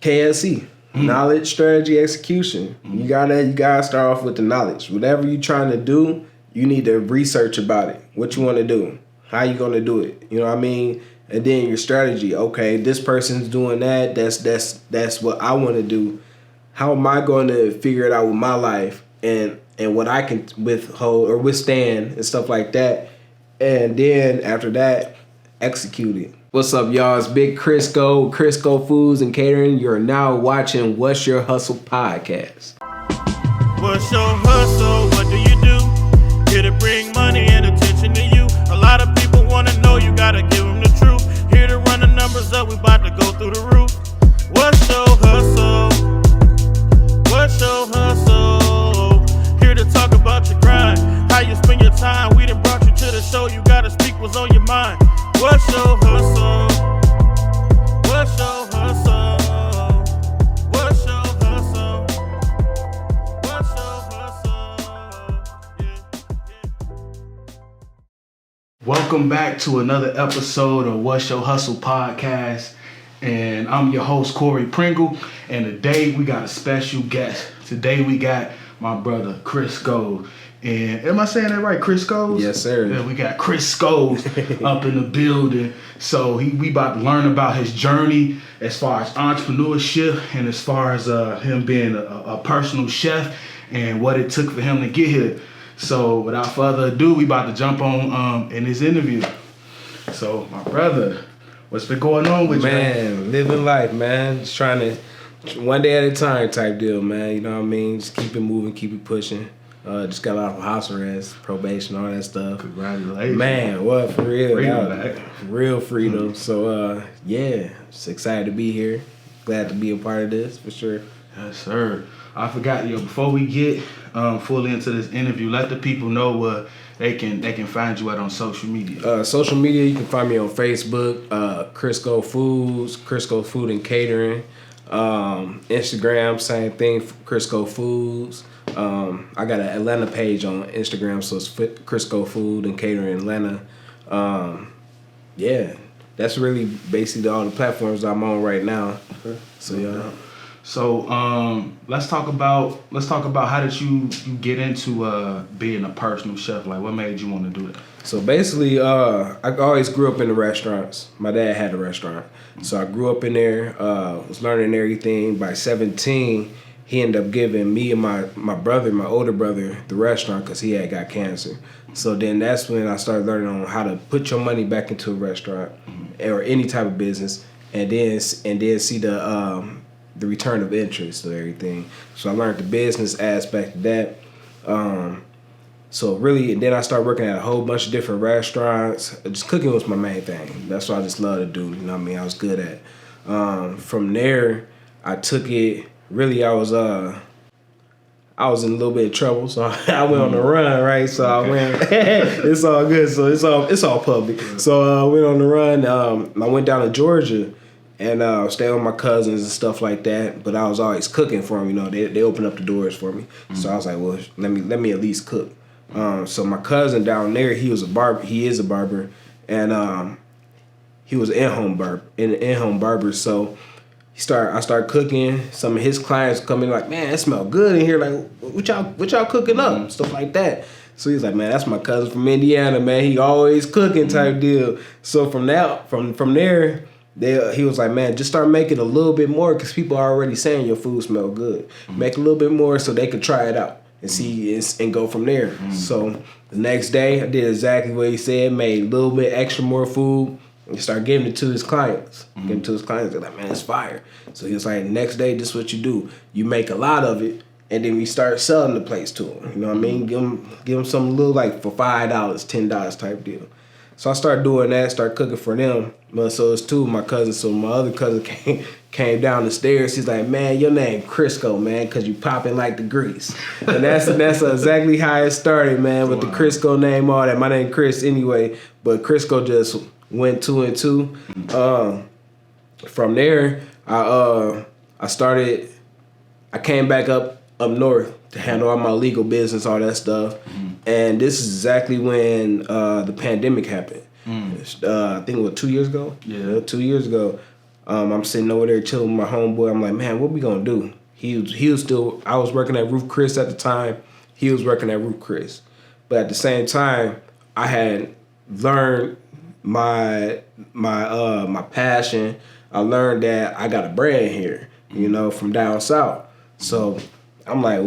KSC. Knowledge, strategy, execution. You gotta start off with the knowledge. Whatever you're trying to do, you need to research about it. What you want to do, how you gonna do it. You know what I mean? And then your strategy. Okay, this person's doing that. That's what I want to do. How am I going to figure it out with my life and what I can withhold or withstand and stuff like that. And then after that, execute it. What's up, y'all? It's Big Chrisco Foods and Catering. You're now watching What's Your Hustle podcast. What's your hustle? What do you do? Here to bring money and attention to you. A lot of people want to know, you gotta give them the truth. Here to run the numbers up, we about to go through the roof. What's your hustle? What's your hustle? Here to talk about your grind, how you spend your time. We done brought you to the show, you gotta speak what's on your mind. What's your hustle? What's your hustle? What's your hustle? What's your hustle? Welcome back to another episode of What's Your Hustle podcast. And I'm your host, Cory Pringle. And today we got a special guest. Today we got my brother, Chrisco. And am I saying that right? Chrisco? Yes, sir. Yeah, we got Chrisco up in the building. So we about to learn about his journey as far as entrepreneurship and as far as him being a personal chef and what it took for him to get here. So without further ado, we about to jump on in this interview. So my brother, what's been going on with you? Man, living life, man. Just trying to, one day at a time type deal, man. You know what I mean? Just keep it moving, keep it pushing. Just got out of house arrest, probation, all that stuff. Congratulations. Man, what, for real? Freedom, real freedom. So, yeah, just excited to be here. Glad to be a part of this, for sure. Yes, sir. I forgot, before we get fully into this interview, let the people know where they can find you out on social media. Social media, you can find me on Facebook, Chrisco Foods, Chrisco Food and Catering. Instagram, same thing, Chrisco Foods. I got an Atlanta page on Instagram, so it's Chrisco Food and Catering Atlanta. Yeah, that's really basically all the platforms I'm on right now. So yeah. So let's talk about how did you get into being a personal chef? Like, what made you want to do that? So basically, I always grew up in the restaurants. My dad had a restaurant, so I grew up in there. Was learning everything. By 17, he ended up giving me and my brother, my older brother, the restaurant because he had got cancer. So then that's when I started learning on how to put your money back into a restaurant or any type of business, and then see the return of interest of everything. So I learned the business aspect of that. So really, and then I started working at a whole bunch of different restaurants. Just cooking was my main thing. That's what I just love to do. You know what I mean? I was good at. From there, I took it. Really, I was in a little bit of trouble, so I went on the run, right? So I went. It's all good. So it's all public. So I went on the run. I went down to Georgia and stayed with my cousins and stuff like that. But I was always cooking for them. You know, they opened up the doors for me. So I was like, well, let me at least cook. So my cousin down there, he was a barber. He is a barber, and he was an in-home barber. So I started cooking. Some of his clients come in like, man, it smells good in here. Like, what y'all cooking up? Stuff like that. So he's like, man, that's my cousin from Indiana, man. He always cooking type deal. So from there, he was like, man, just start making a little bit more because people are already saying your food smell good. Make a little bit more so they could try it out and see and go from there. So the next day, I did exactly what he said, made a little bit extra more food. And start giving it to his clients. They're like, man, it's fire. So he was like, next day, this is what you do. You make a lot of it, and then we start selling the plates to them. You know what I mean? Give them some little, like, for $5, $10 type deal. So I started doing that, started cooking for them. But so it's two of my cousins. So my other cousin came down the stairs. He's like, man, your name Chrisco, man, because you popping like the grease. And that's exactly how it started, man, with the Chrisco name, all that. My name Chris anyway, but Chrisco just went 2 and 2. From there, I came back up north to handle all my legal business, all that stuff. And this is exactly when the pandemic happened. I think it was 2 years ago. Yeah, 2 years ago. I'm sitting over there chilling with my homeboy. I'm like, man, what we gonna do? He was still. I was working at Ruth Chris at the time. He was working at Ruth Chris, but at the same time, I had learned my passion. I learned that I got a brand here, from down south. So I'm like,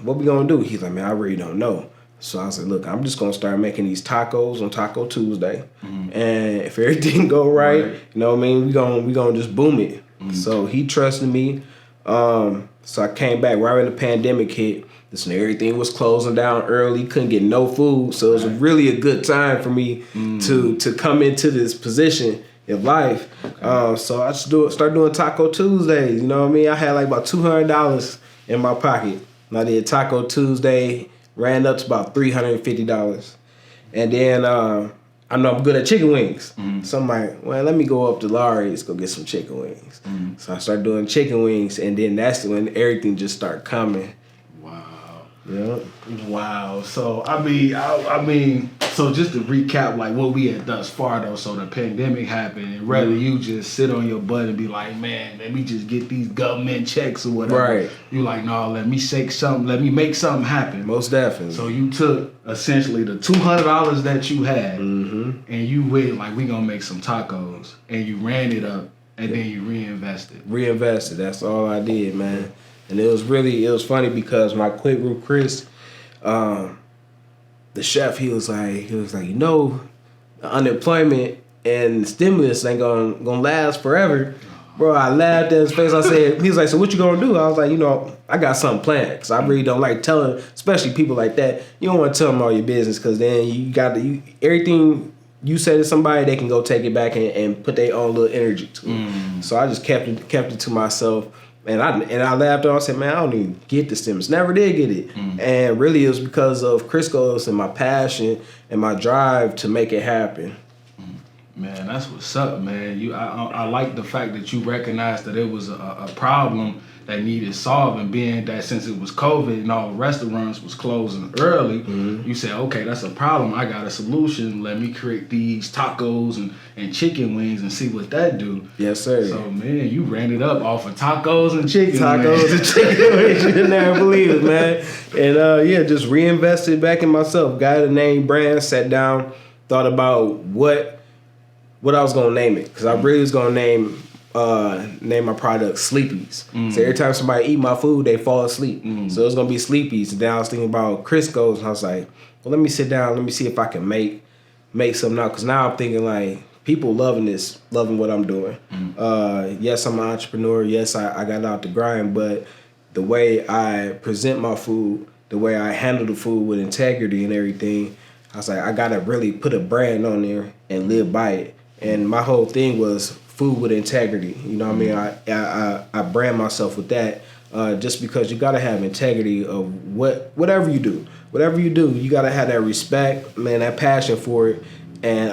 what we gonna do? He's like, man, I really don't know. So I was like, look, I'm just gonna start making these tacos on Taco Tuesday, and if everything go right, you know what I mean, we gonna just boom it. So he trusted me. So I came back right when the pandemic hit. Everything was closing down early, couldn't get no food. So it was really a good time for me to come into this position in life. So I just start doing Taco Tuesdays. You know what I mean? I had like about $200 in my pocket. And I did Taco Tuesday, ran up to about $350. And then I know I'm good at chicken wings. So I'm like, well, let me go up to Larry's, go get some chicken wings. So I started doing chicken wings, and then that's when everything just started coming. Yeah. Wow. So I mean, so just to recap, like what we had thus far though. So the pandemic happened, and rather you just sit on your butt and be like, man, let me just get these government checks or whatever. Right. You like, no, let me make something happen. Most definitely. So you took essentially the $200 that you had, and you went like, we gonna make some tacos, and you ran it up, and then you reinvested. That's all I did, man. And it was funny because when I quit Ruth Chris, the chef, he was like, the unemployment and stimulus ain't gonna last forever. Bro, I laughed at his face. I said, he was like, so what you gonna do? I was like, I got something planned. Because I really don't like telling, especially people like that, you don't want to tell them all your business, because then you got everything you say to somebody, they can go take it back and put their own little energy to it. So I just kept it to myself. And I laughed at it. I said, man, I don't even get the stimulus. Never did get it. And really it was because of Chrisco's and my passion and my drive to make it happen. Man, that's what's up, man. I like the fact that you recognized that it was a problem that needed solving, being that since it was COVID and all restaurants was closing early, you said, okay, that's a problem. I got a solution. Let me create these tacos and chicken wings and see what that do. Yes, sir. So, man, you ran it up off of tacos and chicken wings. You never believe it, man. And, just reinvested back in myself. Got a name brand, sat down, thought about what I was going to name it. Because I really was going to name my product Sleepies. So every time somebody eat my food, they fall asleep. So it was gonna be Sleepies. And then I was thinking about Chrisco's, and I was like, well, let me sit down, let me see if I can make something out. Because now I'm thinking like, people loving what I'm doing. Yes, I'm an entrepreneur. Yes, I got out the grind, but the way I present my food, the way I handle the food with integrity and everything, I was like, I gotta really put a brand on there and live by it. And my whole thing was food with integrity. You know what I mean? I brand myself with that, just because you gotta have integrity of whatever you do. Whatever you do, you gotta have that respect, man, that passion for it. And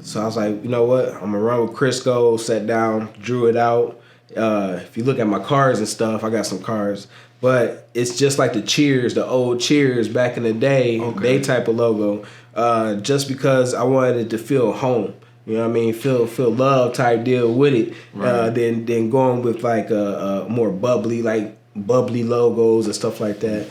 so I was like, you know what? I'm gonna run with Chrisco, sat down, drew it out. If you look at my cards and stuff, I got some cards. But it's just like the old Cheers back in the day, they type of logo. Just because I wanted it to feel home. You know what I mean? Feel love type deal with it. Right. Than going with like a more bubbly logos and stuff like that.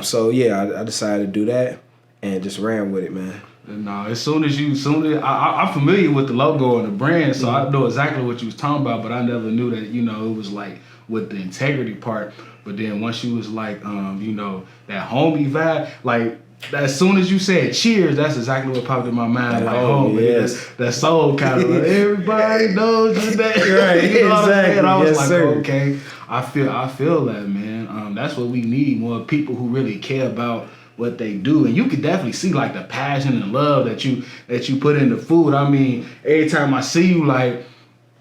So yeah, I decided to do that and just ran with it, man. No, as soon as I'm familiar with the logo and the brand, so I know exactly what you was talking about, but I never knew that, it was like with the integrity part. But then once you was like, that homey vibe, like, as soon as you said Cheers, that's exactly what popped in my mind. Like, yes. That soul kind of like, everybody knows that. Right, exactly. And I was like, sir. Okay, I feel that, man. That's what we need, more people who really care about what they do. And you could definitely see like the passion and love that you put into food. I mean, every time I see you, like,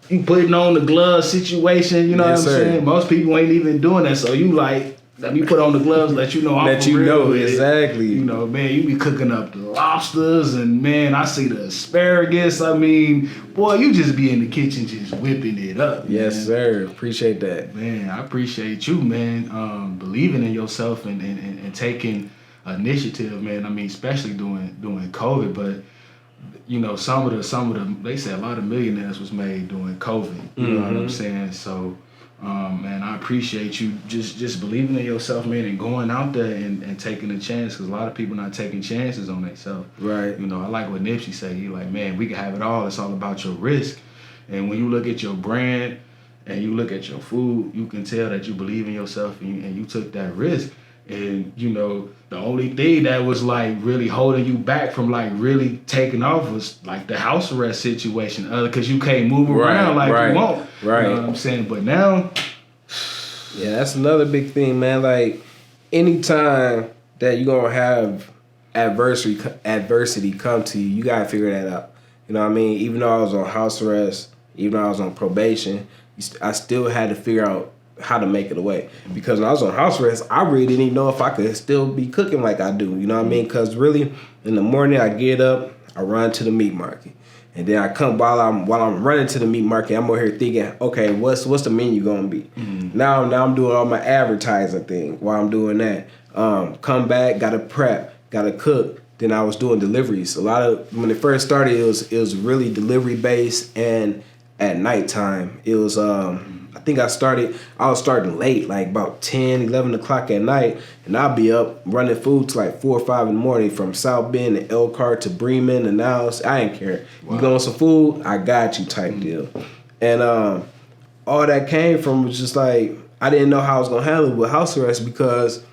you putting on the glove situation, you know what I'm saying? Most people ain't even doing that. So you like, let me put on the gloves, let you know I'm let for you real know exactly. Man, you be cooking up the lobsters, and man, I see the asparagus. I mean, boy, you just be in the kitchen just whipping it up. Yes, man. Sir. Appreciate that. Man, I appreciate you, man. Believing in yourself and taking initiative, man. I mean, especially during COVID, but you know, some of the they said a lot of millionaires was made during COVID. You know what I'm saying? So, man, I appreciate you just believing in yourself, man, and going out there and taking a chance, because a lot of people not taking chances on themselves. Right. You know, I like what Nipsey said. He like, man, we can have it all. It's all about your risk. And when you look at your brand and you look at your food, you can tell that you believe in yourself and you took that risk. And, you know, the only thing that was, like, really holding you back from, like, really taking off was, like, the house arrest situation. Because you can't move around like you want. Right. You know what I'm saying? But now... Yeah, that's another big thing, man. Like, anytime that you're going to have adversity come to you, you got to figure that out. You know what I mean? Even though I was on house arrest, even though I was on probation, I still had to figure out how to make it away. Because when I was on house arrest, I really didn't even know if I could still be cooking like I do. You know what I mean? Because really, in the morning, I get up, I run to the meat market. And then I come while I'm running to the meat market, I'm over here thinking, okay, what's the menu gonna be? Now I'm doing all my advertising thing while I'm doing that. Come back, gotta prep, gotta cook. Then I was doing deliveries. A lot of when it first started, it was really delivery based, and at nighttime it was I think I was starting late, like about 10, 11 o'clock at night, and I'll be up running food till like 4 or 5 in the morning from South Bend to Elkhart to Bremen and now I didn't care. Wow. You want some food? I got you type deal. And all that came from was just like, I didn't know how I was going to handle it with house arrest, because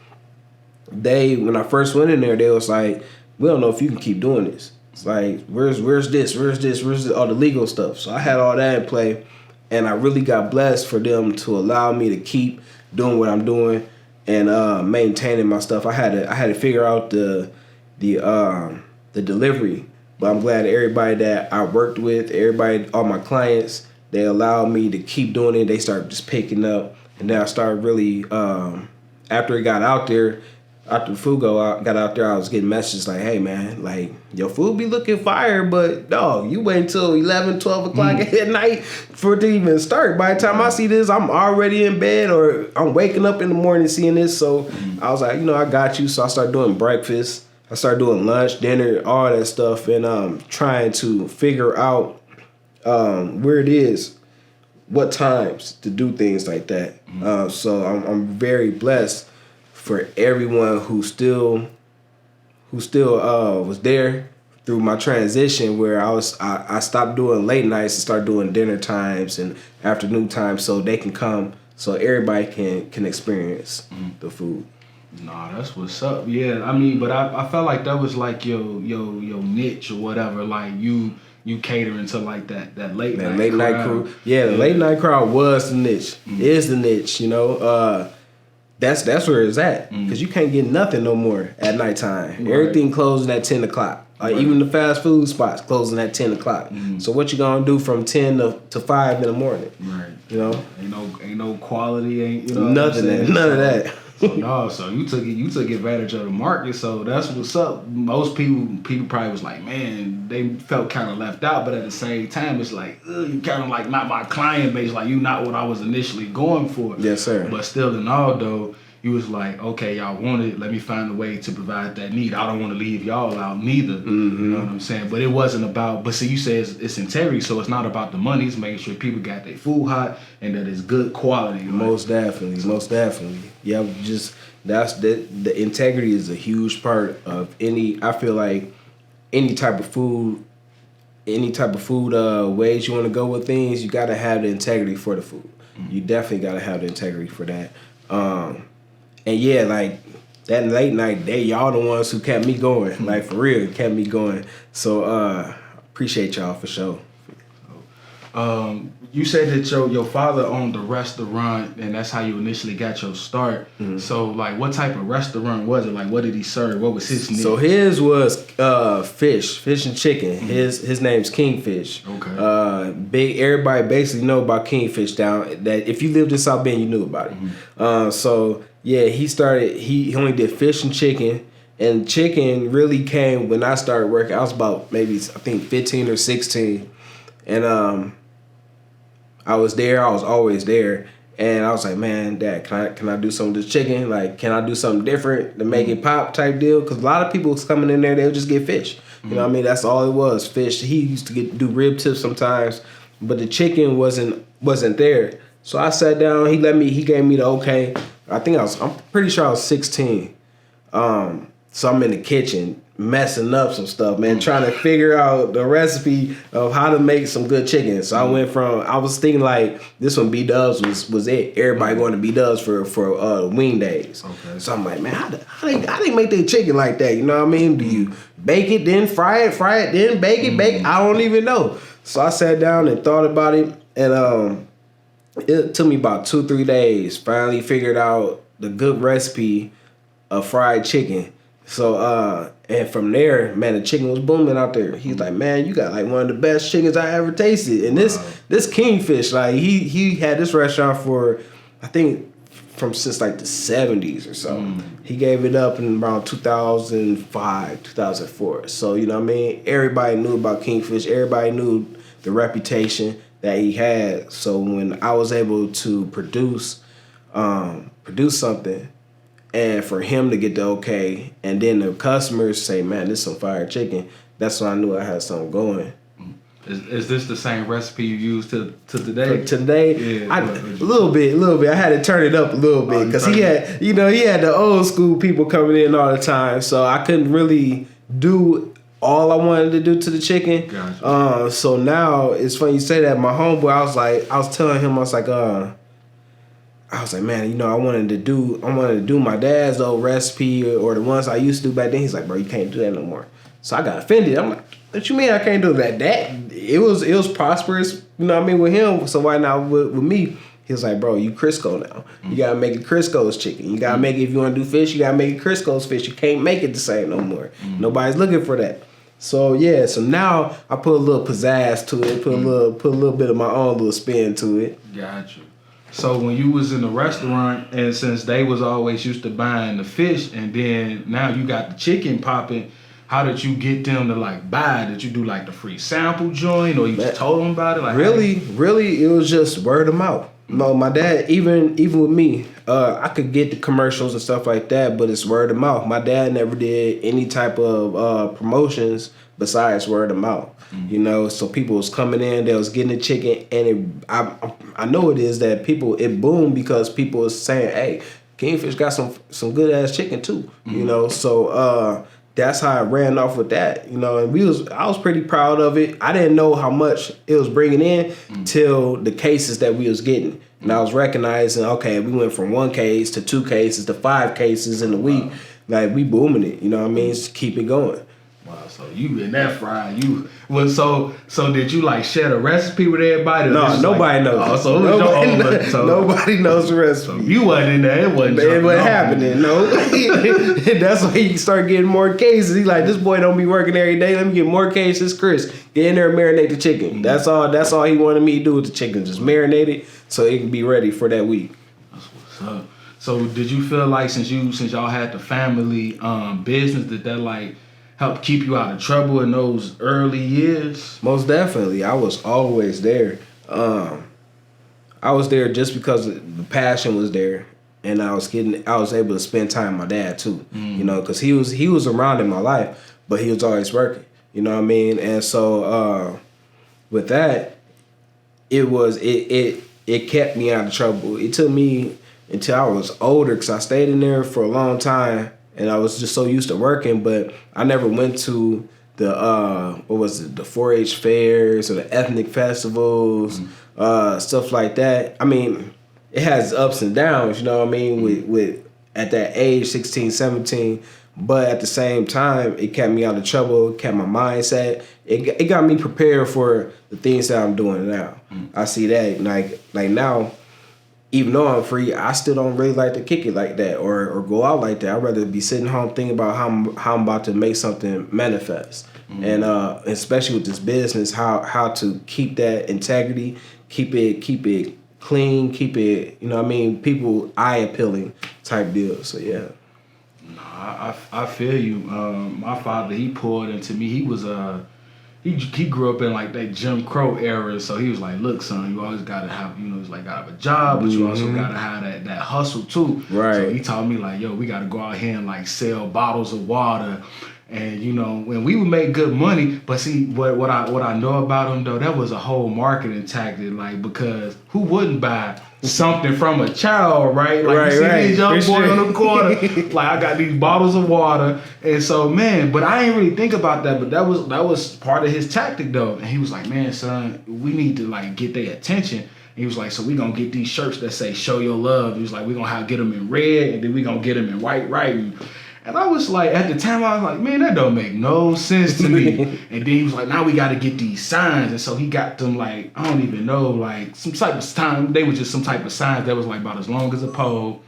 when I first went in there, they was like, we don't know if you can keep doing this. It's like, where's this, all the legal stuff. So I had all that in play. And I really got blessed for them to allow me to keep doing what I'm doing and maintaining my stuff. I had to figure out the delivery, but I'm glad everybody that I worked with, all my clients, they allowed me to keep doing it. They started just picking up, and then I started really after it got out there. After the food got out there, I was getting messages like, hey, man, like, your food be looking fire, but, dog, you wait until 11, 12 o'clock at night for it to even start. By the time I see this, I'm already in bed, or I'm waking up in the morning seeing this. So I was like, I got you. So I started doing breakfast. I started doing lunch, dinner, all that stuff, and trying to figure out where it is, what times to do things like that. So I'm very blessed for everyone who still was there through my transition, where I stopped doing late nights and started doing dinner times and afternoon times, so they can come, so everybody can experience the food. Nah, that's what's up. Yeah, I mean, but I felt like that was like your niche or whatever. Like you catering to like that late night crew. Yeah, the late night crowd was the niche. Is the niche, That's where it's at, because you can't get nothing no more at nighttime. Right. Everything closing at 10 o'clock. Even the fast food spots closing at 10 o'clock. So what you gonna do from 10 to 5 in the morning? Right. Ain't no quality, ain't nothing, none of that. So you took advantage of the market. So that's what's up. Most people probably was like, man, they felt kind of left out, but at the same time, it's like, you kind of like not my client base. Like, you not what I was initially going for. Yes, sir. But still, in all though, you was like, okay, y'all want it. Let me find a way to provide that need. I don't want to leave y'all out neither. You know what I'm saying? But it wasn't about. But see, you say it's integrity, so it's not about the money. It's making sure people got their food hot and that it's good quality. Right? Most definitely. Yeah, the integrity is a huge part of any. I feel like any type of food ways you want to go with things, you got to have the integrity for the food. You definitely got to have the integrity for that. And yeah, like that late night, y'all the ones who kept me going. Like, for real, kept me going. So appreciate y'all for sure. You said that your father owned a restaurant, and that's how you initially got your start. So, like, what type of restaurant was it? Like, what did he serve? What was his name? So his was fish and chicken. His name's Kingfish. Okay. Big. Everybody basically know about Kingfish down. That if you lived in South Bend, you knew about it. So yeah, he only did fish and chicken. And chicken really came when I started working. I was about maybe, I think, 15 or 16. And I was always there. And I was like, man, Dad, can I do some of this chicken? Like, can I do something different to make it pop type deal? Because a lot of people was coming in there, they'll just get fish. You know what I mean? That's all it was, fish. He used to do rib tips sometimes, but the chicken wasn't there. So I sat down. He gave me the okay. I'm pretty sure I was 16. So I'm in the kitchen messing up some stuff, man, trying to figure out the recipe of how to make some good chicken. So I was thinking like this one B-Dubs was it. Everybody going to B-Dubs for wing days. Okay. So I'm like, man, how they make their chicken like that? You know what I mean? Do you bake it, then fry it, then bake it? I don't even know. So I sat down and thought about it, and it took me about 2-3 days. Finally figured out the good recipe of fried chicken. So and from there, man, the chicken was booming out there. He's like, man, you got like one of the best chickens I ever tasted. And this Kingfish, like he had this restaurant for, I think, since like the 70s or so. He gave it up in around 2005, 2004. So, you know what I mean? Everybody knew about Kingfish. Everybody knew the reputation that he had. So when I was able to produce something, and for him to get the okay, and then the customers say, man, this is some fire chicken, that's when I knew I had something going. Is this the same recipe you use to today? For today, yeah, a little bit. I had to turn it up a little bit because he had the old school people coming in all the time, so I couldn't really do all I wanted to do to the chicken. Gotcha. So now it's funny you say that. My homeboy, I was telling him, I was like, man, you know, I wanted to do my dad's old recipe or the ones I used to do back then. He's like, bro, you can't do that no more. So I got offended. I'm like, what you mean I can't do that? It was prosperous, you know what I mean, with him. So why not with me? He was like, bro, you Chrisco now. You gotta make it Crisco's chicken. You gotta make it, if you wanna do fish, you gotta make it Crisco's fish. You can't make it the same no more. Nobody's looking for that. So yeah, so now I put a little pizzazz to it, put a little bit of my own little spin to it. Gotcha. So when you was in the restaurant, and since they was always used to buying the fish, and then now you got the chicken popping, how did you get them to like buy? Did you do like the free sample joint, or you just told them about it? Like really, it was just word of mouth. No, my dad, even with me, I could get the commercials and stuff like that, but it's word of mouth. My dad never did any type of promotions besides word of mouth. You know, so people was coming in, they was getting the chicken, and I know it is that it boomed because people was saying, hey, Kingfish got some good ass chicken too. You know, so that's how I ran off with that. You know, and I was pretty proud of it. I didn't know how much it was bringing in till the cases that we was getting, and I was recognizing, okay, we went from 1 case to 2 cases to 5 cases in a week. Like, we booming it. You know what I mean? Just keep it going. Wow, so you in that fry, so did you like share the recipe with everybody? No, nobody knows. Nobody knows the recipe. So you wasn't in there, it wasn't happening, no. That's why he started getting more cases. He like, this boy don't be working every day, let me get more cases. Chris, get in there and marinate the chicken. That's all he wanted me to do with the chicken, just marinate it so it can be ready for that week. That's what's up. So did you feel like since y'all had the family business, that like help keep you out of trouble in those early years? Most definitely. I was always there. I was there just because the passion was there, and I was able to spend time with my dad too. You know, because he was around in my life, but he was always working. You know what I mean? And so with that, it kept me out of trouble. It took me until I was older, because I stayed in there for a long time. And I was just so used to working, but I never went to the the 4-H fairs or the ethnic festivals, stuff like that. I mean, it has ups and downs, you know what I mean, with at that age, 16, 17. But at the same time, it kept me out of trouble, it kept my mindset. It got me prepared for the things that I'm doing now. I see that, like now, even though I'm free, I still don't really like to kick it like that or go out like that. I'd rather be sitting home thinking about how I'm about to make something manifest. And especially with this business, how to keep that integrity, keep it clean, keep it, you know what I mean, people eye appealing type deal. So yeah. No, I feel you. My father, he poured into me. He was he grew up in like that Jim Crow era, so he was like, look, son, you always gotta have, you know, it's like gotta have a job, but you also gotta have that hustle too. Right. So he taught me like, yo, we gotta go out here and like sell bottles of water And you know, when we would make good money, but see what I know about them though, that was a whole marketing tactic, like, because who wouldn't buy something from a child, right? Like you see these young boys on the corner, like I got these bottles of water, and so man, but I ain't really think about that, but that was part of his tactic though. And he was like, man, son, we need to like get their attention. And he was like, so we gonna get these shirts that say "Show Your Love." He was like, we gonna get them in red, and then we gonna get them in white writing. And I was like, at the time, I was like, man, that don't make no sense to me. And then he was like, now we got to get these signs. And so he got them, like, I don't even know, like, some type of time. They were just some type of signs that was, like, about as long as a pole.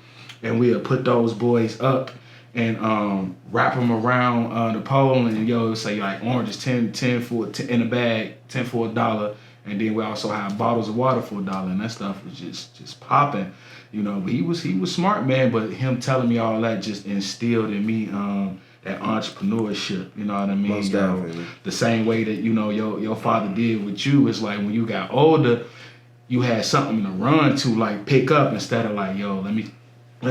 And we'll put those boys up and wrap them around the pole. And, yo, say, like, orange is 10 for, in a bag, 10 for $1. And then we also have bottles of water for $1. And that stuff was just popping. You know, but he was smart, man. But him telling me all that just instilled in me that entrepreneurship. You know what I mean? Most definitely. The same way that, you know, your father did with you. It's like when you got older, you had something to run to, like pick up, instead of like, yo, let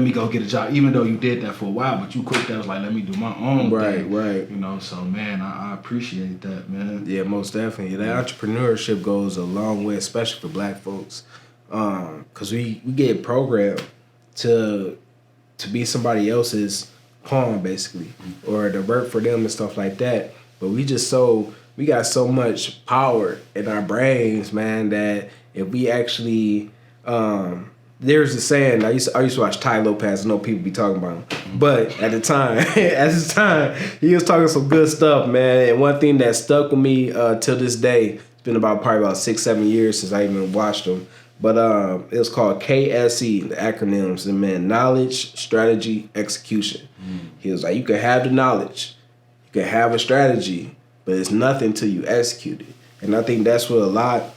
me go get a job. Even though you did that for a while, but you quick that was like, let me do my own thing. Right. You know, so man, I appreciate that, man. Yeah, most definitely. That entrepreneurship goes a long way, especially for black folks. Cause we get programmed to be somebody else's pawn, basically, or to work for them and stuff like that. But we got so much power in our brains, man, that if we actually there's a saying, I used to watch Ty Lopez. I know people be talking about him, but at the time, he was talking some good stuff, man. And one thing that stuck with me till this day, it's been probably about 6-7 years since I even watched him. But it was called KSE, the acronyms, and man, knowledge, strategy, execution. He was like, you can have the knowledge, you can have a strategy, but it's nothing till you execute it. And I think that's what a lot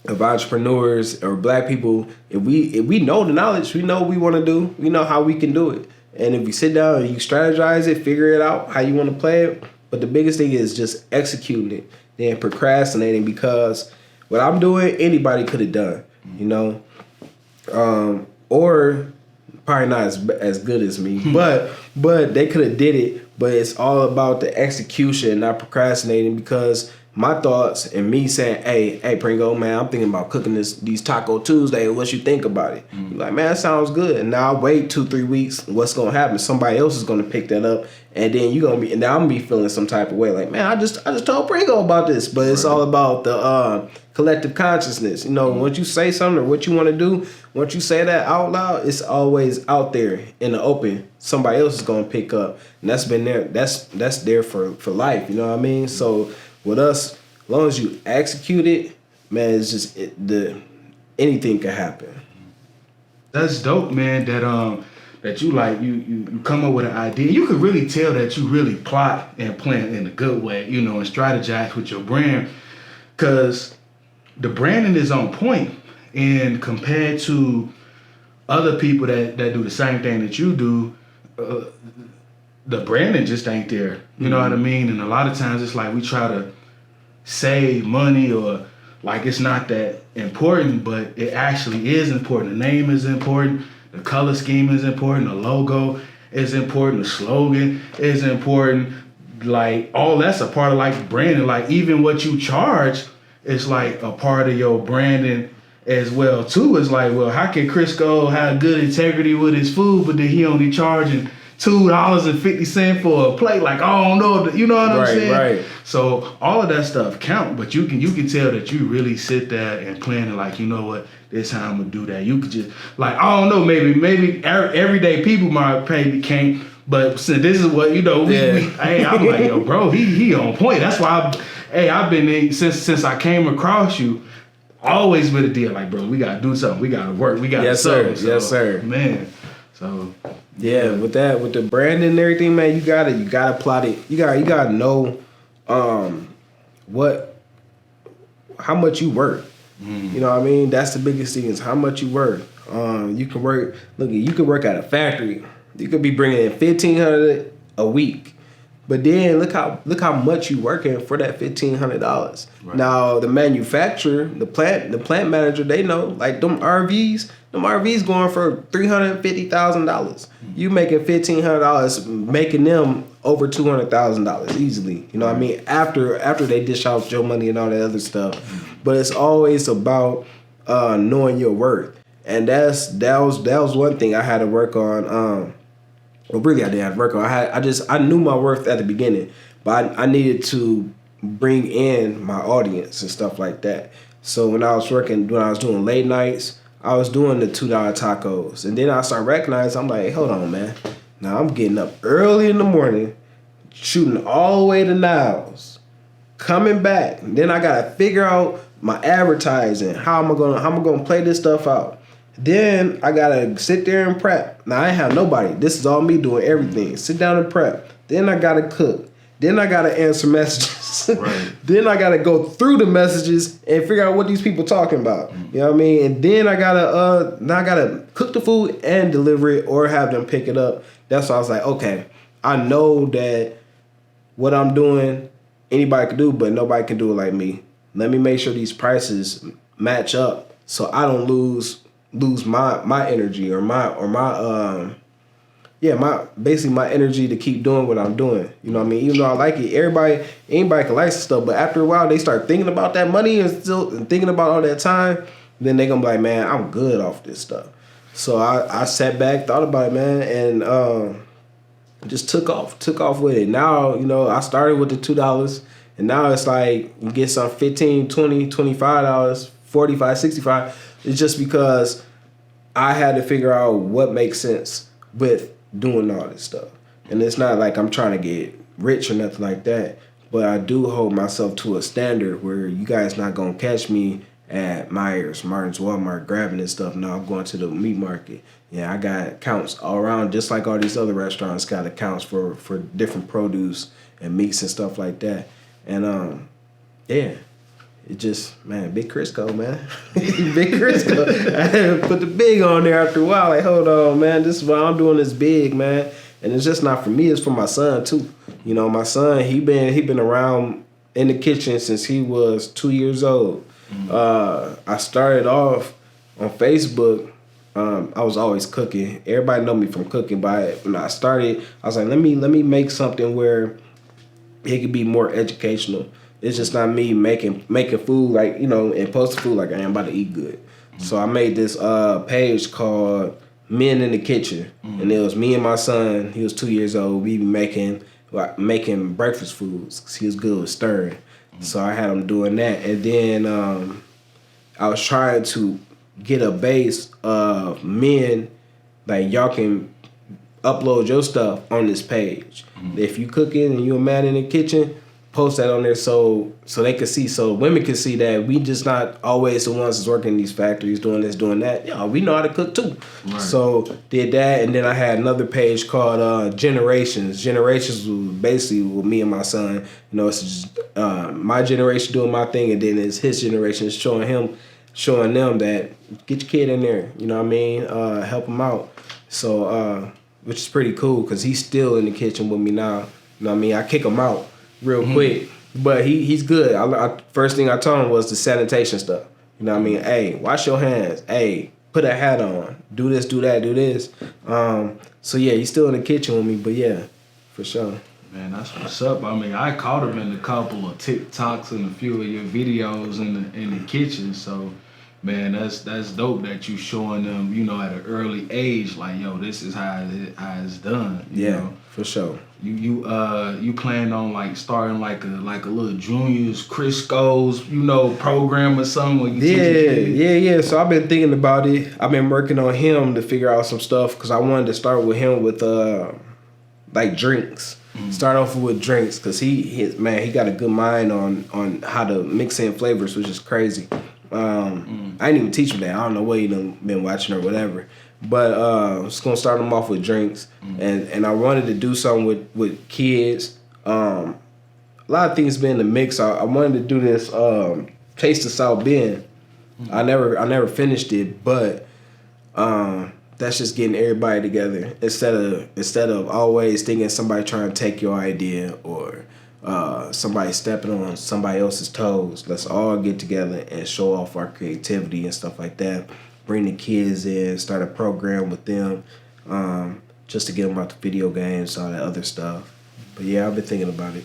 of entrepreneurs or black people, if we know the knowledge, we know what we want to do, we know how we can do it. And if you sit down and you strategize it, figure it out how you want to play it. But the biggest thing is just executing it, then procrastinating, because what I'm doing, anybody could have done. You know, or probably not as good as me, but they could have did it. But it's all about the execution, not procrastinating. Because my thoughts and me saying, hey, Pringle, man, I'm thinking about cooking these Taco Tuesday. What you think about it? You're like, man, that sounds good. And now I wait 2-3 weeks. What's gonna happen? Somebody else is gonna pick that up, and then and now I'm gonna be feeling some type of way. Like, man, I just told Pringle about this. But it's all about the collective consciousness. You know, once you say something or what you want to do, once you say that out loud, it's always out there in the open. Somebody else is gonna pick up, and that's been there. That's there for life. You know what I mean? So with us, as long as you execute it, man, it's just anything can happen. That's dope, man. That you like you come up with an idea. You can really tell that you really plot and plan in a good way, you know, and strategize with your brand, because the branding is on point. And compared to other people that do the same thing that you do, the branding just ain't there. You know what I mean? And a lot of times it's like we try to save money, or like it's not that important, but it actually is important. The name is important. The color scheme is important. The logo is important. The slogan is important. Like all that's a part of like branding. Like even what you charge is like a part of your branding as well too. It's like, well, how can Chrisco have good integrity with his food, but then he only charging $2.50 for a plate? Like, I don't know, you know what I'm saying? Right. So all of that stuff count, but you can tell that you really sit there and plan it. Like, you know what, this time I'm gonna do that. You could just like, I don't know, maybe everyday people might maybe can't, but since this is what you know, hey, I'm like, yo, bro, he on point. That's why I've been since I came across you. Always been a deal. Like, bro, we gotta do something. We gotta work. We gotta yes, sir. So, yes, sir. Man. So yeah, with the branding and everything, man, you gotta plot it. You gotta know how much you worth. You know what I mean? That's the biggest thing, is how much you worth. You can work at a factory. You could be bringing in $1,500 a week. But then look how much you working for that $1,500. Right. Now the manufacturer, the plant manager, they know, like them RVs going for $350,000. you making $1,500, making them over $200,000 easily. You know what I mean? After they dish out your money and all that other stuff, but it's always about knowing your worth, and that was one thing I had to work on. Well, really, I didn't have to work on. I knew my worth at the beginning, but I needed to bring in my audience and stuff like that. So when I was doing late nights, I was doing the $2 tacos, and then I started recognizing, I'm like, hold on, man. Now I'm getting up early in the morning, shooting all the way to Niles, coming back. And then I gotta figure out my advertising. How am I gonna play this stuff out? Then I gotta sit there and prep. Now I ain't have nobody. This is all me doing everything. Sit down and prep. Then I gotta cook. Then I gotta answer messages. Right. Then I gotta go through the messages and figure out what these people talking about. You know what I mean? And then I gotta cook the food and deliver it or have them pick it up. That's why I was like, okay, I know that what I'm doing, anybody can do, but nobody can do it like me. Let me make sure these prices match up so I don't lose my energy or my energy to keep doing what I'm doing. You know what I mean? Even though I like it, anybody can like some stuff, but after a while they start thinking about that money and thinking about all that time, then they gonna be like, man, I'm good off this stuff. So I sat back, thought about it, man, and just took off with it. Now, you know, I started with the $2, and now it's like you get some $15, $20, $25, $45, $65. It's just because I had to figure out what makes sense with doing all this stuff. And it's not like I'm trying to get rich or nothing like that, but I do hold myself to a standard where you guys not going to catch me at Myers, Martin's, Walmart grabbing this stuff. No, I'm going to the meat market. Yeah, I got accounts all around, just like all these other restaurants got accounts for different produce and meats and stuff like that. And yeah. It just, man, Big Chrisco, man. Big Chrisco. I had to put the big on there after a while. Like, hold on, man. This is why I'm doing this big, man. And it's just not for me. It's for my son, too. You know, my son, he been around in the kitchen since he was 2 years old. I started off on Facebook. I was always cooking. Everybody know me from cooking. But when I started, I was like, let me make something where it could be more educational. It's just not me making food like, you know, and posting food like I am about to eat good. So I made this page called Men in the Kitchen, and it was me and my son. He was 2 years old. We be making breakfast foods because he was good with stirring. So I had him doing that, and then I was trying to get a base of men like y'all can upload your stuff on this page. If you cooking and you a man in the kitchen, post that on there so they can see, so women can see that we just not always the ones that's working in these factories doing this, doing that. Yeah, we know how to cook too. Right. So did that, and then I had another page called Generations. Generations was basically with me and my son. You know, it's just my generation doing my thing, and then it's his generation showing them that get your kid in there. You know what I mean? Help him out. So which is pretty cool because he's still in the kitchen with me now. You know what I mean? I kick him out real quick, but he's good. First thing I told him was the sanitation stuff. You know what I mean? Hey, wash your hands. Hey, put a hat on. Do this, do that, do this. So yeah, he's still in the kitchen with me, but yeah, for sure. Man, that's what's up. I mean, I caught him in a couple of TikToks and a few of your videos in the kitchen. So, man, that's dope that you showing them, you know, at an early age, like, yo, this is how it's done. You know? For sure. You plan on like starting like a little juniors Chrisco's, you know, program or something where you teach your kids? Yeah. So I've been thinking about it. I've been working on him to figure out some stuff because I wanted to start with him with like drinks. Start off with drinks because he got a good mind on how to mix in flavors, which is crazy. I didn't even teach him that. I don't know what he done been watching or whatever. But I'm just gonna start them off with drinks, and I wanted to do something with kids. A lot of things been in the mix. I wanted to do this Taste of South Bend. I never finished it, but that's just getting everybody together instead of always thinking somebody trying to take your idea or somebody stepping on somebody else's toes. Let's all get together and show off our creativity and stuff like that. Bring the kids in, start a program with them. just to get them out the video games, all that other stuff. But yeah, I've been thinking about it.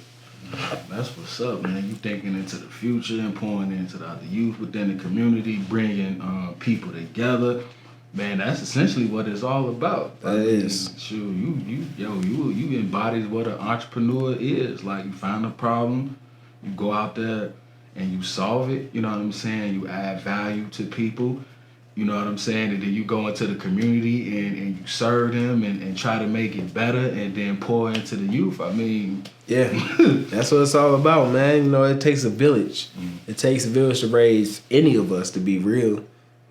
That's what's up, man. You thinking into the future and pouring into the other youth within the community, bringing people together. Man, that's essentially what it's all about. That is. Sure, you embodied what an entrepreneur is. Like, you find a problem, you go out there and you solve it. You know what I'm saying? You add value to people. You know what I'm saying? And then you go into the community and you serve them and try to make it better and then pour into the youth. I mean... Yeah, that's what it's all about, man. You know, it takes a village. It takes a village to raise any of us, to be real.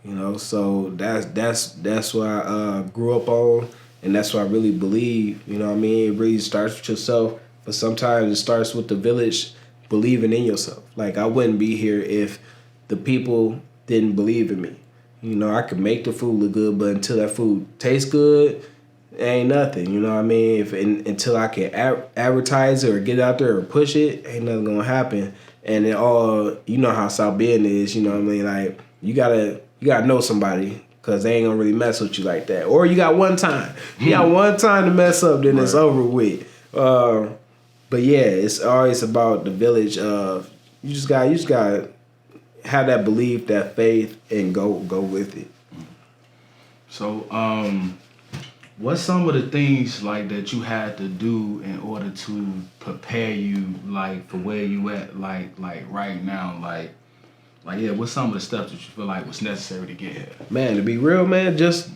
You know, so that's what I grew up on, and that's what I really believe. You know what I mean? It really starts with yourself, but sometimes it starts with the village believing in yourself. Like, I wouldn't be here if the people didn't believe in me. You know, I could make the food look good, but until that food tastes good, it ain't nothing. You know what I mean? Until I can advertise it or get it out there or push it, ain't nothing gonna happen. And it all, you know how South Bend is. You know what I mean? Like, you gotta know somebody, because they ain't gonna really mess with you like that. Or you got one time. You got one time to mess up, then it's over with. But yeah, it's always about the village of you just gotta have that belief, that faith, and go with it. So, what's some of the things like that you had to do in order to prepare you like for where you at like right now? Like yeah, what's some of the steps that you feel like was necessary to get here? Man, to be real, man, just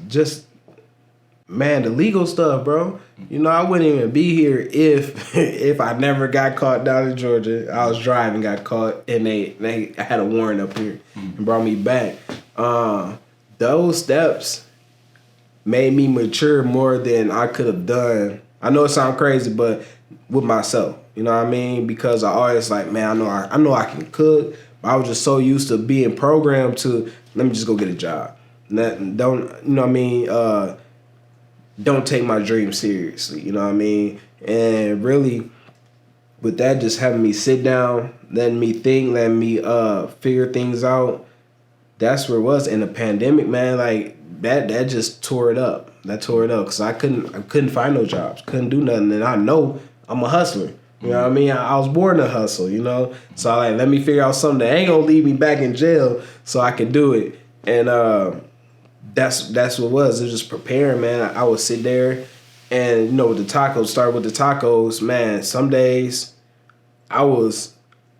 man, the legal stuff, bro. You know, I wouldn't even be here if I never got caught down in Georgia. I was driving, got caught, and they had a warrant up here and brought me back. Those steps made me mature more than I could have done. I know it sounds crazy, but with myself, you know what I mean? Because I always like, man, I know I can cook, but I was just so used to being programmed to, let me just go get a job. Don't, you know what I mean? Don't take my dreams seriously, you know what I mean? And really, with that, just having me sit down, letting me think, letting me figure things out, that's where it was. In the pandemic, man, like, that just tore it up. That tore it up because I couldn't find no jobs, couldn't do nothing, and I know I'm a hustler. You know what I mean? I was born to hustle, you know. So I let me figure out something that ain't gonna leave me back in jail, so I can do it. And that's what it was. It was just preparing, man. I would sit there, and you know, with the tacos, start with the tacos, man. Some days I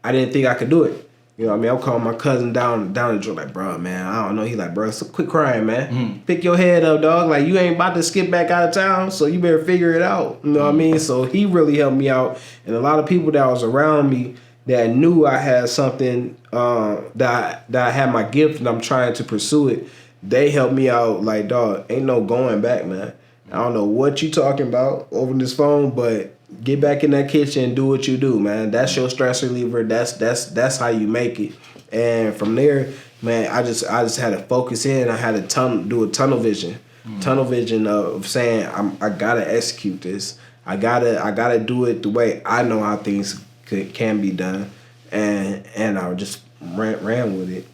didn't think I could do it. You know what I mean? I'm calling my cousin down the joint, like, bro, man, I don't know. He like, bro, so quit crying, man. Pick your head up, dog. Like, you ain't about to skip back out of town, so you better figure it out. You know what I mean? So he really helped me out. And a lot of people that was around me that knew I had something, that I had my gift and I'm trying to pursue it, they helped me out. Like, dog, ain't no going back, man. I don't know what you talking about over this phone, but get back in that kitchen and do what you do, man. That's your stress reliever. That's how you make it. And from there, man, I just had to focus in. I had to do a tunnel vision. Tunnel vision of saying I gotta execute this. I gotta do it the way I know how things can be done. And I just ran with it.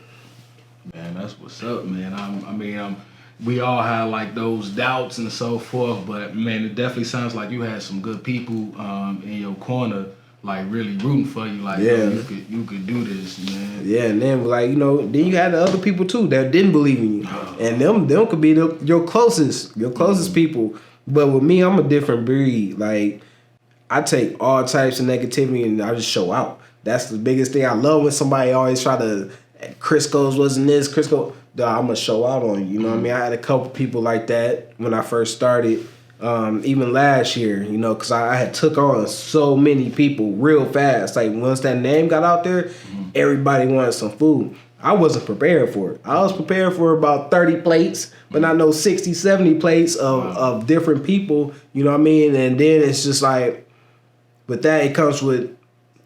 Man, that's what's up, man. We all had like those doubts and so forth, but man, it definitely sounds like you had some good people in your corner, like really rooting for you. Like, yeah, you could do this, man. Yeah, and then like, you know, then you had the other people too that didn't believe in you, and them could be your closest people. But with me, I'm a different breed. Like, I take all types of negativity and I just show out. That's the biggest thing. I love when somebody always try to, Chrisco's wasn't this, Chrisco. I'm gonna show out on you. You know what I mean? I had a couple people like that when I first started, even last year, you know, because I had took on so many people real fast. Like, once that name got out there, everybody wanted some food. I wasn't prepared for it. I was prepared for about 30 plates, but I know 60, 70 plates of different people, you know what I mean? And then it's just like, with that, it comes with,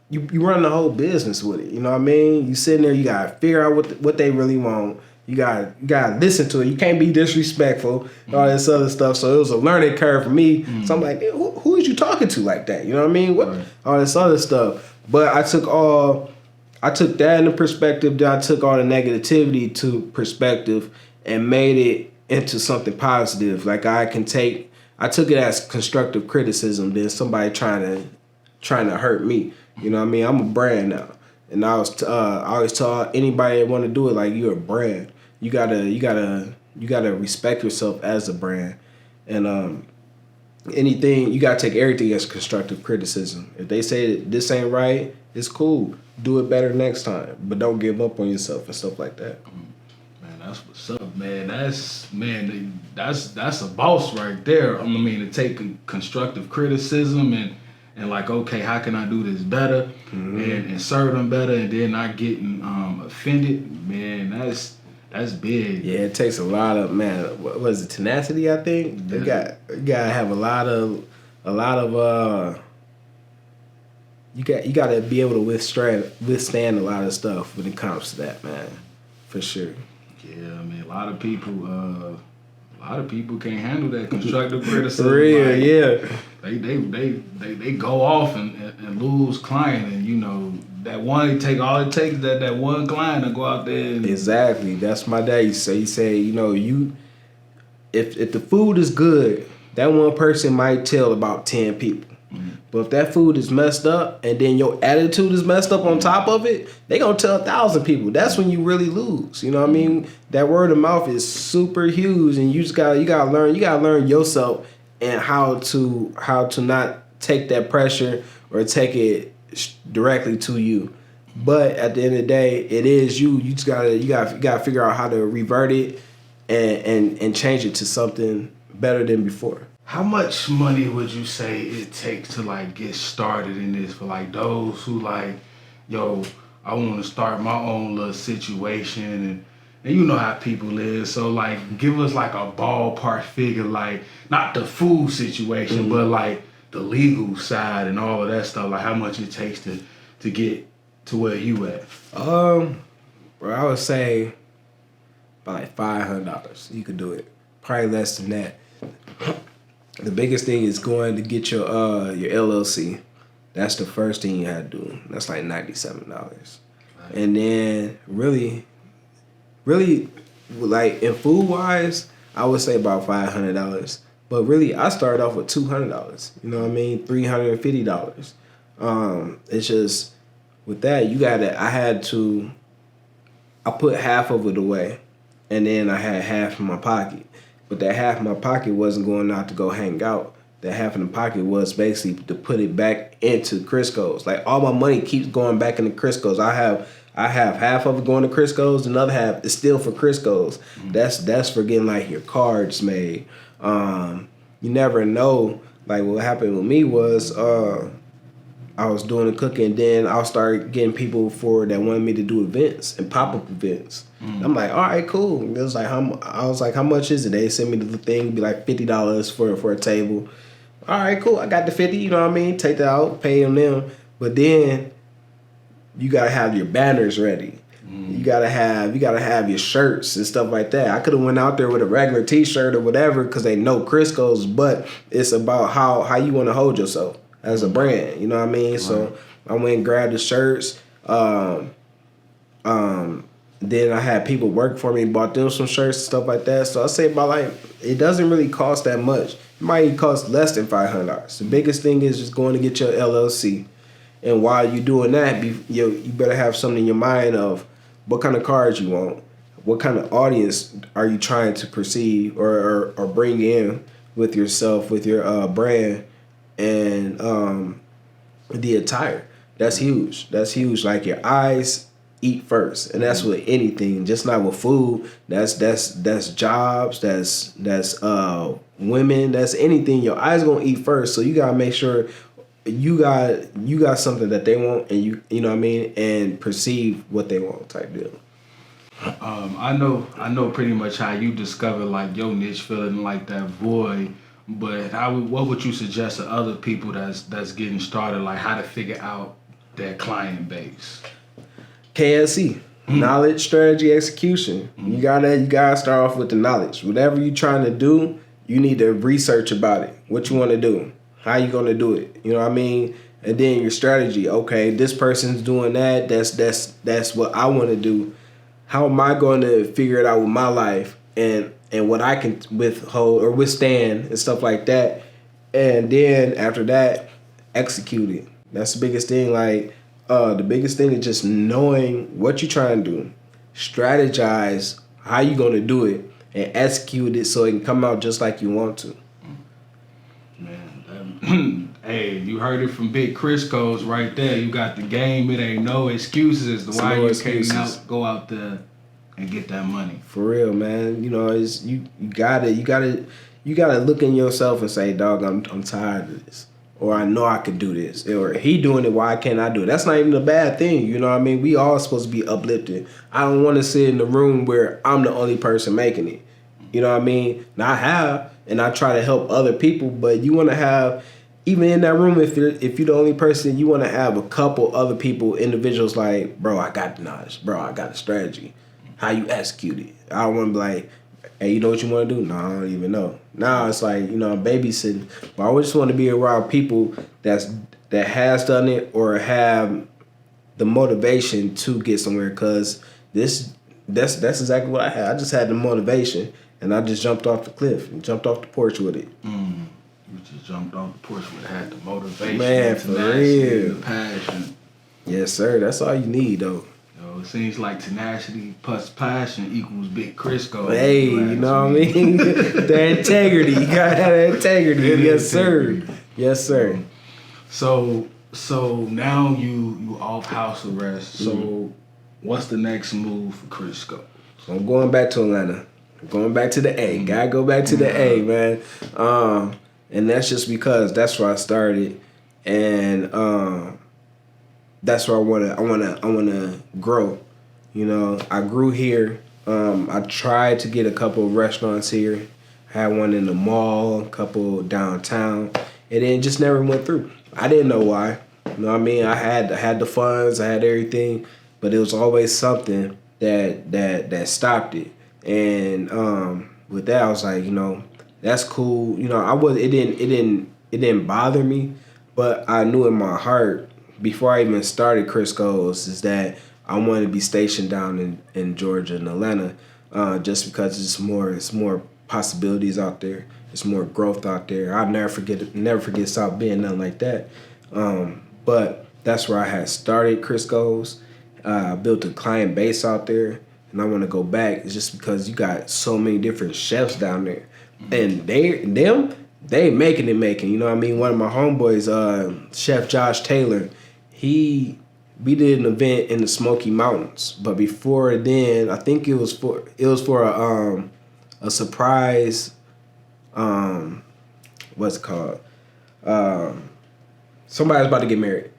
you run the whole business with it, you know what I mean? You sitting there, you gotta figure out what they really want. You gotta listen to it. You can't be disrespectful, all this other stuff. So it was a learning curve for me. So I'm like, who is you talking to like that? You know what I mean? All this other stuff. But I took that into perspective. Then I took all the negativity to perspective and made it into something positive. Like, I can take I took it as constructive criticism than somebody trying to hurt me. You know what I mean? I'm a brand now, and I always tell anybody that want to do it, like, you're a brand. You gotta respect yourself as a brand, and anything, you gotta take everything as constructive criticism. If they say this ain't right, it's cool. Do it better next time, but don't give up on yourself and stuff like that. Man, that's what's up, man. That's a boss right there. I mean, to take constructive criticism and like, okay, how can I do this better and serve them better, and then not getting offended, man. That's big. Yeah, it takes a lot of, man. What was it, tenacity? I think you gotta have a lot of. You got to be able to withstand a lot of stuff when it comes to that, man, for sure. Yeah, I mean, a lot of people can't handle that constructive criticism. For real, like, yeah. They go off and lose client, and you know that one it takes that one client to go out there. And, exactly, that's my dad. He say, you know, if the food is good, that one person might tell about 10 people. But if that food is messed up and then your attitude is messed up on top of it, they gonna tell 1,000 people. That's when you really lose. You know what I mean? That word of mouth is super huge, and you gotta learn yourself and how to not take that pressure or take it directly to you. But at the end of the day, it is you. You just gotta figure out how to revert it and change it to something better than before. How much money would you say it takes to like get started in this for like those who like, yo, I want to start my own little situation, and you know how people is, so like give us like a ballpark figure, like not the food situation, but like the legal side and all of that stuff, like how much it takes to get to where you at. Bro, I would say about like $500. You could do it. Probably less than that. The biggest thing is going to get your LLC. That's the first thing you had to do. That's like $97. Right. And then really, like in food wise, I would say about $500. But really, I started off with $200. You know what I mean? $350. It's just with that, I put half of it away, and then I had half in my pocket. But that half in my pocket wasn't going out to go hang out. That half in the pocket was basically to put it back into Chrisco's. Like, all my money keeps going back into Chrisco's. I have half of it going to Chrisco's, another half is still for Chrisco's. That's for getting like your cards made. You never know. Like, what happened with me was I was doing the cooking, then I'll start getting people that wanted me to do events and pop-up events. I'm like, all right, cool. It was like, I was like, how much is it? They sent me the thing, be like $50 for a table. All right, cool. I got the 50. You know what I mean? Take that out, pay them. But then you gotta have your banners ready. You gotta have your shirts and stuff like that. I could have went out there with a regular T-shirt or whatever because they know Chrisco's, but it's about how you want to hold yourself as a brand. You know what I mean? Right. So I went and grabbed the shirts. Then I had people work for me, bought them some shirts and stuff like that. So I say about like, it doesn't really cost that much. It might cost less than $500. The biggest thing is just going to get your LLC. And while you're doing that, you better have something in your mind of what kind of cards you want, what kind of audience are you trying to perceive or bring in with yourself, with your brand, and the attire. That's huge. That's huge. Like, your eyes eat first, and that's with anything, just not with food. That's jobs, that's women, that's anything. Your eyes gonna eat first, so you gotta make sure you got something that they want, and you know what I mean, and perceive what they want type deal. I know pretty much how you discover like your niche, feeling like that void. But what would you suggest to other people that's getting started, like how to figure out their client base? KSE, knowledge, strategy, execution. You gotta start off with the knowledge. Whatever you're trying to do, you need to research about it. What you want to do, how you gonna do it. You know what I mean? And then your strategy. Okay, this person's doing that. That's what I want to do. How am I going to figure it out with my life? And and what I can withhold or withstand and stuff like that. And then after that, execute it. That's the biggest thing. Like, the biggest thing is just knowing what you're trying to do, strategize how you're going to do it, and execute it so it can come out just like you want to. Man, hey, you heard it from Big Chrisco's right there. You got the game. It ain't no excuses as to why you can't go out there and get that money. For real, man. You know, it's you gotta look in yourself and say, dog, I'm tired of this. Or I know I can do this. Or he doing it, why can't I do it? That's not even a bad thing. You know what I mean? We all supposed to be uplifted. I don't want to sit in the room where I'm the only person making it. You know what I mean? Now I have, and I try to help other people, but you want to have, even in that room, if you're the only person, you want to have a couple other people, individuals like, bro, I got the knowledge. Bro, I got the strategy. How you execute it. I don't want to be like, hey, you know what you want to do? No, I don't even know. Now it's like, you know, I'm babysitting. But I just want to be around people that has done it or have the motivation to get somewhere. Because that's exactly what I had. I just had the motivation, and I just jumped off the cliff and jumped off the porch with it. You just jumped off the porch with had the motivation, man, for real, the passion. Yes, sir. That's all you need, though. It seems like tenacity plus passion equals Big Chrisco. Hey, you know what I mean? The integrity. You gotta have that integrity. Yes, sir. Yes, sir. So now you off house arrest. So what's the next move for Chrisco? So I'm going back to Atlanta. I'm going back to the A. Gotta go back to the A, man. And that's just because that's where I started, and that's where I wanna grow. You know, I grew here. I tried to get a couple of restaurants here. I had one in the mall, a couple downtown, and it just never went through. I didn't know why. You know what I mean? I had the funds, I had everything, but it was always something that stopped it. And with that, I was like, you know, that's cool. You know, it didn't bother me, but I knew in my heart, before I even started Chrisco's, is that I wanted to be stationed down in Georgia and Atlanta, just because it's more possibilities out there. It's more growth out there. I'll never forget South Bend, nothing like that. But that's where I had started Chrisco's. I built a client base out there, and I want to go back. It's just because you got so many different chefs down there, and they making it. You know what I mean? One of my homeboys, Chef Josh Taylor, we did an event in the Smoky Mountains, but before then, I think it was for a surprise. What's it called? Somebody's about to get married.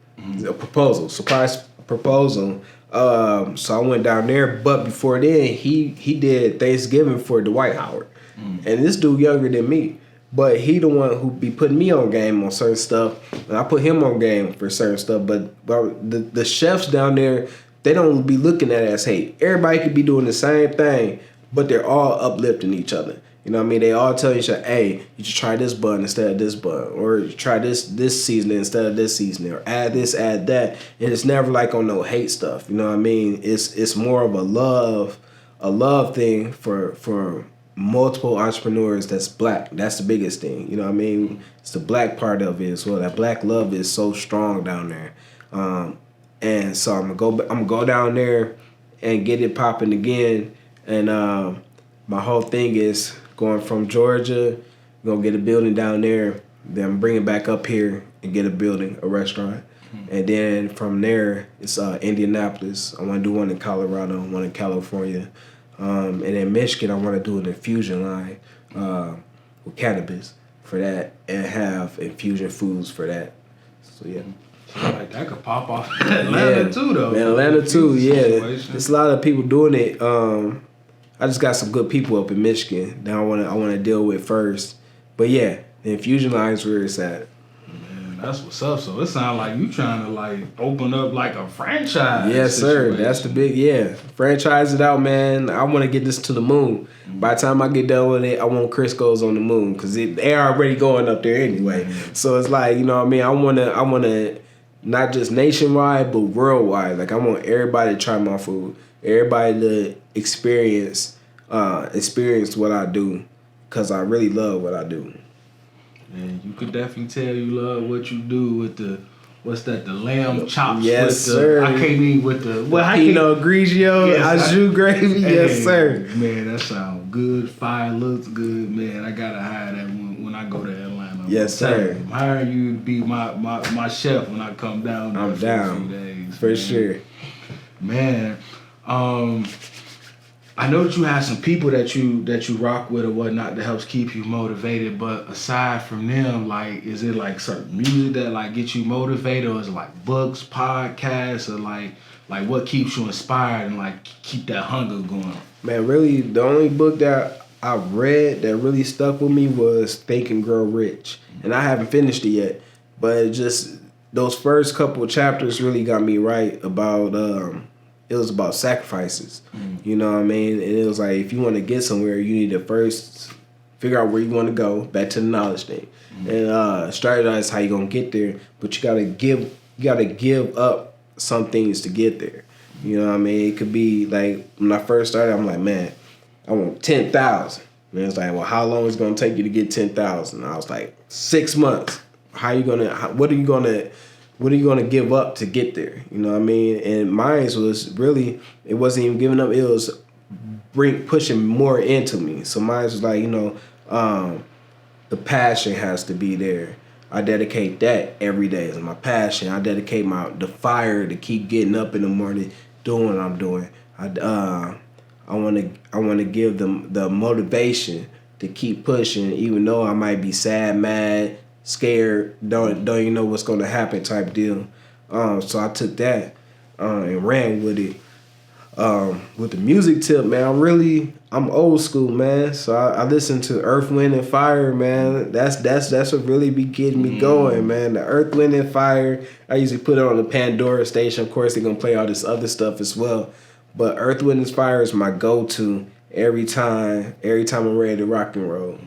A proposal, surprise proposal. So I went down there, but before then, he did Thanksgiving for Dwight Howard, and this dude younger than me. But he the one who be putting me on game on certain stuff, and I put him on game for certain stuff. But the chefs down there, they don't be looking at it as hate. Everybody could be doing the same thing, but they're all uplifting each other. You know what I mean? They all tell each other, hey, you should try this bun instead of this bun, or try this seasoning instead of this seasoning, or add this, add that. And it's never like on no hate stuff. You know what I mean? It's more of a love thing for multiple entrepreneurs that's black. That's the biggest thing. You know what I mean? It's the black part of it as well. That black love is so strong down there. And so I'm gonna go down there and get it popping again. And my whole thing is going from Georgia, gonna get a building down there, then bring it back up here and get a restaurant. And then from there, it's Indianapolis. I want to do one in Colorado, one in California. And in Michigan, I want to do an infusion line with cannabis for that, and have infusion foods for that. So yeah. Like that could pop off in Atlanta too, though. Man, Atlanta too, yeah. There's a lot of people doing it. I just got some good people up in Michigan that I want to deal with first. But yeah, the infusion line is where it's at. Man, that's what's up. So it sounds like you trying to like open up like a franchise. Yes, sir. That's the big franchise it out, man. I want to get this to the moon. By the time I get done with it, I want Chrisco's on the moon because they're already going up there anyway. So it's like, you know what I mean. I want to not just nationwide but worldwide. Like I want everybody to try my food. Everybody to experience experience what I do, because I really love what I do. And you could definitely tell you love what you do with the, what's that, the lamb chops? Yes, with the, sir. I can't eat with the, well, I Pinot Grigio, Yes, au jus gravy, yes, Hey, sir. Man, that sounds good. Fire looks good, man. I gotta hire that when I go to Atlanta. Yes, I'm telling sir. you, I'm hiring you to be my chef when I come down there I'm for down, a few days. for man. sure. Man, I know that you have some people that you rock with or whatnot that helps keep you motivated, but aside from them, like, is it like certain music that like gets you motivated, or is it like books, podcasts, or like what keeps you inspired and like keep that hunger going? Man, really, the only book that I read that really stuck with me was Think and Grow Rich. And I haven't finished it yet, but it just, those first couple of chapters really got me right about, it was about sacrifices. You know what I mean? And it was like, if you want to get somewhere, you need to first figure out where you want to go, back to the knowledge thing. And strategize how you're going to get there, but you gotta give up some things to get there. You know what I mean? It could be like, when I first started, I'm like, man, I want 10,000. And it's like, well, how long is it gonna take you to get 10,000? I was like, 6 months. What are you gonna give up to get there? You know what I mean? And mine was really, it wasn't even giving up. It was pushing more into me. So mine was like, the passion has to be there. I dedicate that every day. It's my passion. I dedicate the fire to keep getting up in the morning, doing what I'm doing. I want to give them the motivation to keep pushing, even though I might be sad, mad, scared, don't even know what's going to happen type deal. So I took that and ran with it. With the music tip, man, I'm old school, man. So I listen to Earth, Wind, and Fire, man. That's what really be getting me going, man. The Earth, Wind, and Fire. I usually put it on the Pandora station. Of course, they're gonna play all this other stuff as well. But Earth, Wind, and Fire is my go-to every time I'm ready to rock and roll.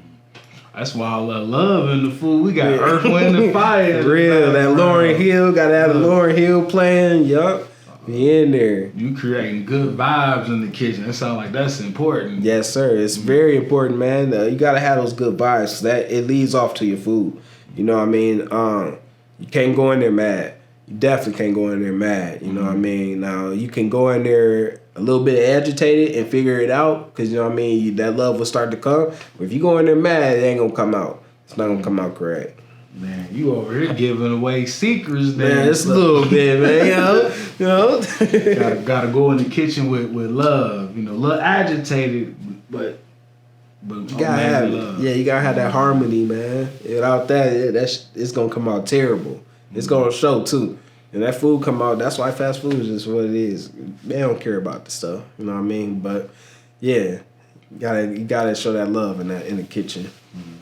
That's why I love in the food. We got Earth, Wind, and Fire. Real, that Lauryn Hill, gotta have the Lauryn Hill playing, yup. Be in there. You creating good vibes in the kitchen. That sounds like that's important. Yes, sir. It's very important, man. You gotta have those good vibes, so that it leads off to your food. You know what I mean? You can't go in there mad. You definitely can't go in there mad. You know what I mean? Now, you can go in there a little bit agitated and figure it out, because, you know what I mean, that love will start to come. But if you go in there mad, it ain't gonna come out. It's not gonna come out correct. Man, you over here giving away secrets, man. It's a little bit, man. You know. gotta go in the kitchen with love. You know, a little agitated, but you gotta have love. Yeah, you gotta have that harmony, man. Without that, it's gonna come out terrible. It's gonna show too. And that food come out. That's why fast food is just what it is. They don't care about the stuff. You know what I mean? But yeah, you gotta show that love in the kitchen. Mm-hmm.